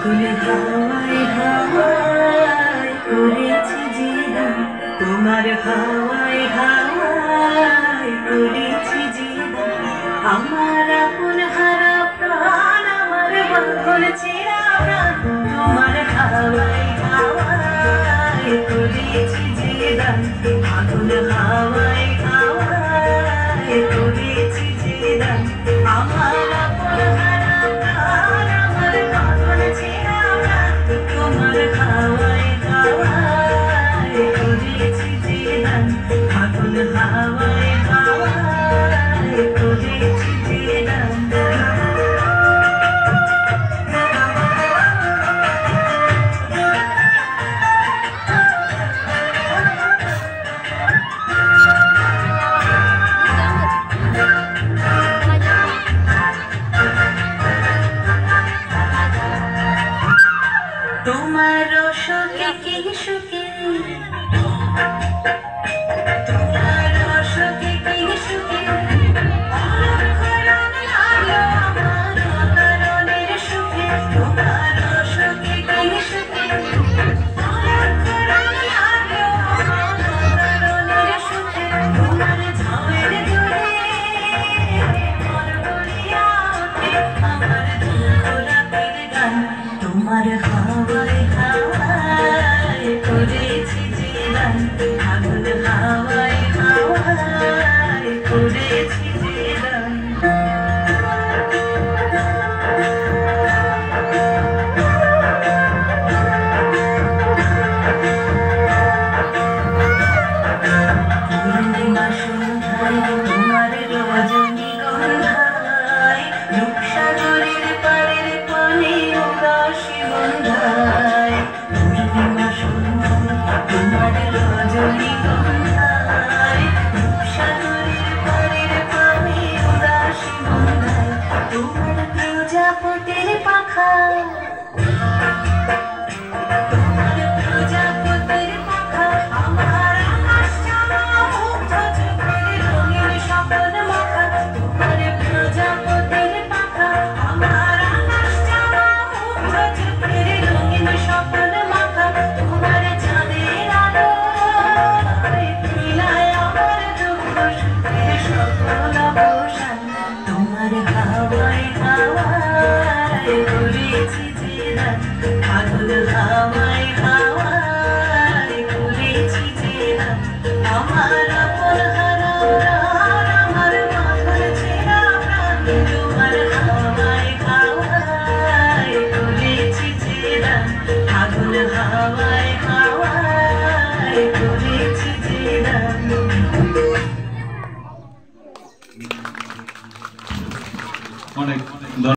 আগুনে হাওয়ায় হাওয়ায় করেছি জিদান, তোমার হাওয়ায় হাওয়ায় করেছি জিদান। আমার আপন হারা প্রাণ, আমার বাঁধন ছেঁড়া প্রাণ, তোমার হাওয়ায় হাওয়ায় করেছি জিদান। আগুন হাওয়ায় হাওয়ায় করেছি জিদান। আমার আপন হারা প্রাণ, আমার বাঁধন ছেঁড়া প্রাণ, তোমার হাওয়ায় হাওয়ায় করেছি জিদান। আগুন হাওয়ায় হাওয়ায় করেছি জিদান। তোমার সুখে কি সুখে, তোমার সুখে কি সুখে, অরক্ষরণ আলো আমার অকারণের সুখে। তোমার সুখে কি সুখে, অরক্ষরণ আলো আমার অকারণের সুখে। তোমার ঝামের জোরে মন বলিয়া ওঠে আমার দুঃখ রাতের গান। তোমার হাওয়ায় হাওয়ায় করেছি জিদান। আগুন হাওয়ায় হাওয়ায় করেছি জিদান। পূর্ণিমা সন্ধ্যায় তোমার রজনীগন্ধায়, রূপসাগরের পাড়ের পানে উদাসী বন্ধায়। পূর্ণিমা সন্ধ্যায় তোমার রজনীগন্ধায়, রূপসাগরের পাড়ের পানে উদাসী বন্ধায়। তোমার প্রজাপতির পাখা, তোমার প্রজাপতির পাখা, আমার আকাশ চাওয়া মুগ্ধ চোখের রঙিন স্বপ্ন মাখা। তোমার প্রজাপতির পাখা, আমার আকাশ চাওয়া মুগ্ধ চোখের রঙিন স্বপ্ন মাখা। তোমার চাঁদের আলো মিলায় আমার দুঃখ সুখের সকল অবসান। তোমার হাওয়ায় হাওয়ায় করেছি জিদান। আগুন হাওয়ায় হাওয়ায় করেছি জিদান। আমার আপন হারা প্রাণ, আমার বাঁধন ছেঁড়া প্রাণ, তোমার হাওয়ায় হাওয়ায় করেছি জিদান। আগুন হাওয়ায় হাওয়ায় করেছি জিদান। অনেক